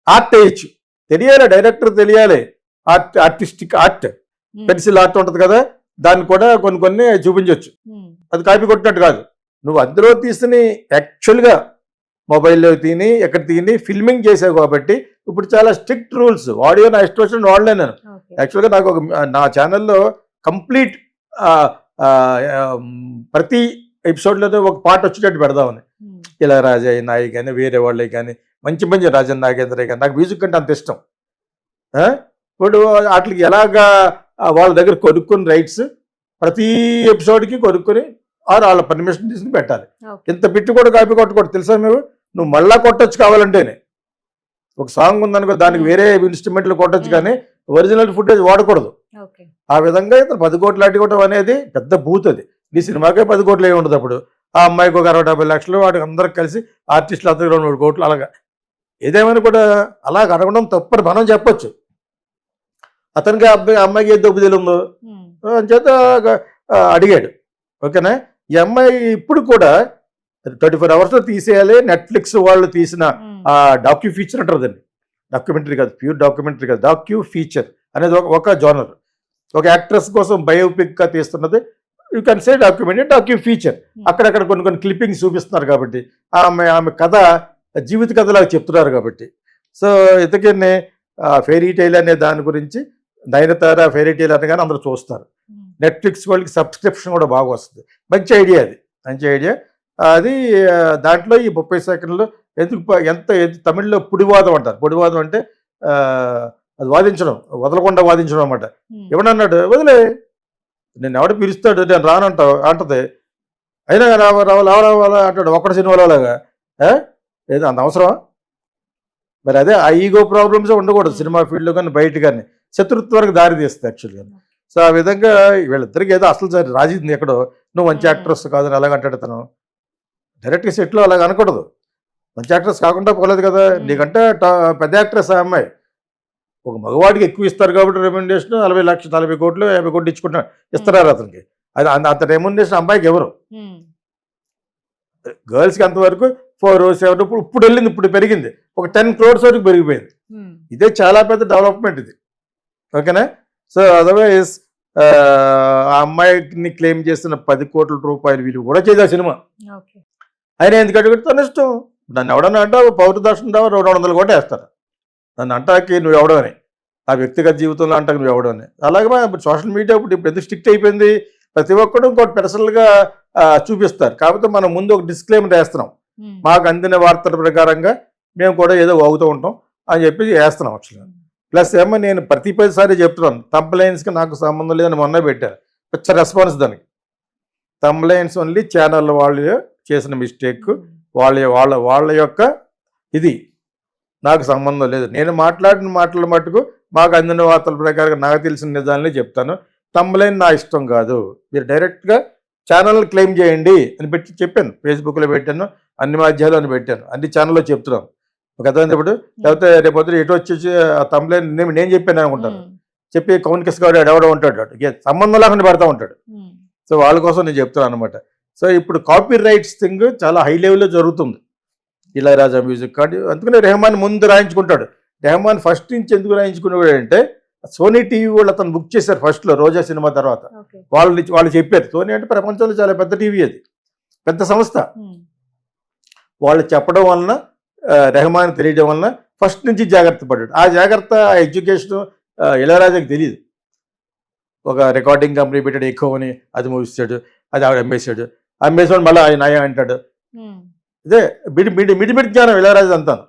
Art వేయచ్చు, తెలియాలి, director తెలియాలి, ఆర్టిస్టిక్ ఆర్ట్, పెన్సిల్ ఆర్ట్ ఉంటుంది కదా, దాన్ని కూడా కొన్ని చూపించవచ్చు. అది కాపీ కొట్టినట్టు కాదు. నువ్వు అందులో తీసుకుని యాక్చువల్గా మొబైల్లో తిని ఎక్కడ తిని ఫిల్మింగ్ చేసావు కాబట్టి ఇప్పుడు చాలా స్ట్రిక్ట్ రూల్స్. ఆడియో నా ఇష్టం వచ్చిన వాడలే నేను. యాక్చువల్గా నాకు నా ఛానల్లో కంప్లీట్ ప్రతి ఎపిసోడ్లోనే ఒక పాట వచ్చేటట్టు పెడదామని. ఇలా రాజా నాయి కానీ వేరే వాళ్ళే కానీ మంచి రాజన్ నాగేంద్ర కానీ నాకు మ్యూజిక్ అంటే అంత ఇష్టం. ఇప్పుడు వాటికి ఎలాగా వాళ్ళ దగ్గర కొనుక్కుని రైట్స్ ప్రతి ఎపిసోడ్కి కొనుక్కొని వాళ్ళ పర్మిషన్ తీసుకుని పెట్టాలి. ఇంత బిట్టు కూడా కాపీ కొట్టకూడదు తెలుసా నువ్వు మళ్ళా కొట్టచ్చు కావాలంటేనే. ఒక సాంగ్ ఉందనుకో దానికి వేరే ఇన్స్ట్రుమెంట్లు కొట్టచ్చు కానీ ఒరిజినల్ ఫుటేజ్ వాడకూడదు. ఆ విధంగా ఇతను 10 కోట్లు అడ్డుకోవడం అనేది పెద్ద బూత్. అది నీ సినిమాకే 10 కోట్లు ఏమి ఉండదు. అప్పుడు ఆ అమ్మాయికి ఒక 60-70 లక్షలు, వాడికి అందరికి కలిసి ఆర్టిస్టులు అందరికీ 2-3 కోట్లు అలాగా. ఏదేమైనా కూడా అలాగ అడగడం తప్పని మనం చెప్పొచ్చు. అతనికి అమ్మాయికి ఏ దొబ్బు తెలియదు అని చేత అడిగాడు. ఓకేనా. ఈ అమ్మాయి ఇప్పుడు కూడా 24 అవర్స్లో తీసేయాలి. నెట్ఫ్లిక్స్ వాళ్ళు తీసిన డాక్యూ ఫీచర్ అంటారు, డాక్యుమెంటరీ కాదు, ప్యూర్ డాక్యుమెంటరీ కాదు, డాక్యూ ఫీచర్ అనేది ఒక జోనర్. ఒక యాక్ట్రెస్ కోసం బయోపిక్గా తీస్తున్నది, you can say docu feature. అక్కడక్కడ కొన్ని క్లిప్పింగ్స్ చూపిస్తున్నారు కాబట్టి ఆమె కథ జీవిత కథలాగా చెప్తున్నారు కాబట్టి. సో ఇతకిని ఫెయిరీ టైల్ అనే దాని గురించి నయనతార ఫెయిరీ టైల్ అనగానే అందరూ చూస్తారు. నెట్ఫ్లిక్స్ వాళ్ళకి సబ్స్క్రిప్షన్ కూడా బాగా వస్తుంది. మంచి ఐడియా అది, మంచి ఐడియా అది. దాంట్లో ఈ 30 సెకండ్లు ఎంత తమిళ్లో పుడివాదం అంటారు. పుడివాదం అంటే అది వాదించడం, వదలకుండా వాదించడం అన్నమాట. ఎవడన్నాడు వదిలే, నేను ఎవడ పిలుస్తాడు, నేను అంటది, అయినా రావాలా అంటాడు ఒక్కడ సినిమాలో లాగా. ఏదో అంత అవసరమా? మరి అదే ఆ ఈగో ప్రాబ్లమ్స్ ఉండకూడదు సినిమా ఫీల్డ్లో కానీ బయట కానీ. శత్రుత్వానికి దారి తీస్తుంది యాక్చువల్గా. సో ఆ విధంగా వీళ్ళిద్దరికి ఏదో అసలు సరే రాజీంది ఎక్కడో, నువ్వు మంచి యాక్ట్రెస్ కాదని అలాగంటాడు తను. డైరెక్ట్గా సెట్లో అలాగ అనకూడదు. మంచి యాక్ట్రెస్ కాకుండా పోలేదు కదా, నీకంటే పెద్ద యాక్ట్రెస్ ఆ అమ్మాయి. ఒక మగవాడికి ఎక్కువ ఇస్తారు కాబట్టి రెమ్యునరేషన్ 40 లక్షలు 40 కోట్లు 50 కోట్లు ఇస్తున్నారు అతనికి. అది అంత రెమ్యునరేషన్ అమ్మాయికి ఎవరు? గర్ల్స్కి అంతవరకు 4-7 ఇప్పుడు వెళ్ళింది, ఇప్పుడు పెరిగింది, ఒక 10 crores వరకు పెరిగిపోయింది. ఇదే చాలా పెద్ద డెవలప్మెంట్ ఇది. ఓకేనా. సో అదర్వైజ్ ఆ అమ్మాయిని క్లెయిమ్ చేస్తున్న 10 కోట్ల రూపాయలు వీళ్ళు కూడా చేసే సినిమా ఆయన ఎందుకంటే తన ఇష్టం. నన్ను ఎవడన్నా అంటావు పౌరు దర్శనం 200 కోట్లు వేస్తారు. నన్ను అంటాకి నువ్వు ఎవడవని, ఆ వ్యక్తిగత జీవితంలో అంటాకి నువ్వు ఎవడవని. అలాగే ఇప్పుడు సోషల్ మీడియా ఇప్పుడు ఎందుకు స్ట్రిక్ట్ అయిపోయింది, ప్రతి ఒక్కడు ఇంకోటి పర్సనల్గా చూపిస్తారు. కాకపోతే మనం ముందు ఒక డిస్క్లైమర్ వేస్తున్నాం, మాకు అందిన వార్తల ప్రకారంగా మేము కూడా ఏదో వాగుతూ ఉంటాం అని చెప్పి వేస్తున్నాం యాక్చువల్గా. ప్లస్ ఏమో నేను ప్రతిసారి చెప్తున్నాను, తంప్లైన్స్కి నాకు సంబంధం లేదని మొన్న పెట్టారు, పిచ్చ రెస్పాన్స్ దానికి. తంప్లైన్స్ ఓన్లీ ఛానల్ వాళ్ళు చేసిన మిస్టేక్, వాళ్ళ యొక్క ఇది నాకు సంబంధం లేదు. నేను మాట్లాడిన మాటల మటుకు మాకు అందిన వార్తల ప్రకారం నాకు తెలిసిన నిజాలనే చెప్తాను. తంప్లైన్ నా ఇష్టం కాదు, మీరు డైరెక్ట్గా ఛానల్ క్లెయిమ్ చేయండి అని చెప్పాను. ఫేస్బుక్లో పెట్టాను, అన్ని మాధ్యాలను పెట్టాను, అన్ని ఛానల్లో చెప్తున్నాను. ఒక అర్థమైంది. ఇప్పుడు లేకపోతే రేపొద్దు ఎటు వచ్చేసి ఆ తంప్లైన్ నేను చెప్పాను అనుకుంటాను, చెప్పి కౌన్కెస్ గారు ఎవడో ఉంటాడు, సంబంధం లేకుండా పెడతా ఉంటాడు. సో వాళ్ళ కోసం నేను చెప్తున్నాను అనమాట. సో ఇప్పుడు కాపీ రైట్స్ థింగ్ చాలా హై లెవెల్లో జరుగుతుంది. ఇళయరాజా మ్యూజిక్ కార్డు అందుకనే రెహమాన్ ముందు రాయించుకుంటాడు. రెహమాన్ ఫస్ట్ నుంచి ఎందుకు రాయించుకునేవాడు అంటే సోనీ టీవీ వాళ్ళు అతను బుక్ చేశారు ఫస్ట్లో రోజా సినిమా తర్వాత. వాళ్ళు చెప్పారు, సోనీ అంటే ప్రపంచంలో చాలా పెద్ద టీవీ, అది పెద్ద సంస్థ. వాళ్ళు చెప్పడం వలన రెహమాన్ తెలియడం వలన ఫస్ట్ నుంచి జాగ్రత్త పడ్డాడు. ఆ జాగ్రత్త ఆ ఎడ్యుకేషన్ ఇళయరాజాకి తెలియదు. ఒక రికార్డింగ్ కంపెనీ పెట్టాడు ఎక్కువ అని, అది మూవిస్తాడు, అది ఆవిడ అమ్మేసాడు, అమ్మేసాడు మళ్ళీ ఆయన అంటాడు. ఇదే మిడిమిడి జ్ఞానం ఇళయరాజా అంతాను.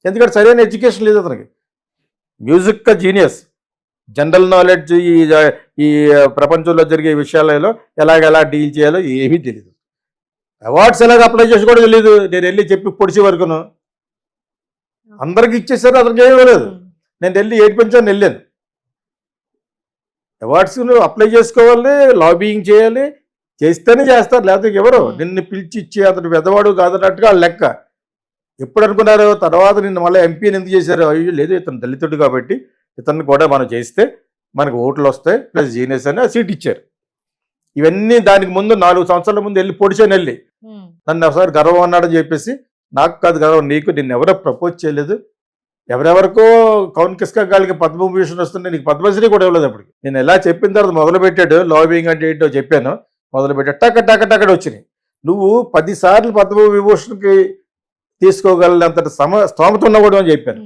ఎందుకంటే సరైన ఎడ్యుకేషన్ లేదు అతనికి. మ్యూజిక్ జీనియస్, జనరల్ నాలెడ్జ్ ఈ ప్రపంచంలో జరిగే విషయాలలో ఎలా డీల్ చేయాలో ఏమీ తెలియదు. అవార్డ్స్ ఎలాగ అప్లై చేసి కూడా తెలియదు. నేను వెళ్ళి చెప్పి పొడిచే వరకును అందరికి ఇచ్చేసారు, అతనికి ఏమీ లేదు. నేను వెళ్ళి ఏడిపించాను, వెళ్ళాను. అవార్డ్స్ అప్లై చేసుకోవాలి, లాబింగ్ చేయాలి, చేస్తేనే చేస్తారు, లేకపోతే ఎవరు నిన్ను పిలిచి ఇచ్చి అతను పెద్దవాడు కాదన్నట్టుగా లెక్క. ఎప్పుడు అనుకున్నారు తర్వాత నిన్ను మళ్ళీ ఎంపీని ఎందుకు చేశారు? అయ్యో లేదు, ఇతను దళితుడు కాబట్టి ఇతన్ని కూడా మనం చేస్తే మనకు ఓట్లు వస్తాయి ప్లస్ జీనియస్ అని సీట్ ఇచ్చారు. ఇవన్నీ దానికి ముందు 4 సంవత్సరాల ముందు వెళ్ళి పొడిచాను, వెళ్ళి నన్ను ఒకసారి గర్వం అన్నాడని చెప్పేసి, నాకు కాదు గర్వం నీకు, నిన్ను ఎవరో ప్రపోజ్ చేయలేదు, ఎవరెవరికో కౌన్ కిస్కా గాలికి పద్మభూషణ్ వస్తుంటే నీకు పద్మశ్రీ కూడా ఇవ్వలేదు అప్పటికి. నేను ఎలా చెప్పిన తర్వాత మొదలు పెట్టాడు లాబింగ్ అంటే ఏంటో చెప్పాను, మొదలు పెట్టాడు టక్క వచ్చినాయి. నువ్వు 10 సార్లు పద్మవిభూషణ్కి తీసుకోగలంత స్తోమత ఉన్నవాడు అని చెప్పాను.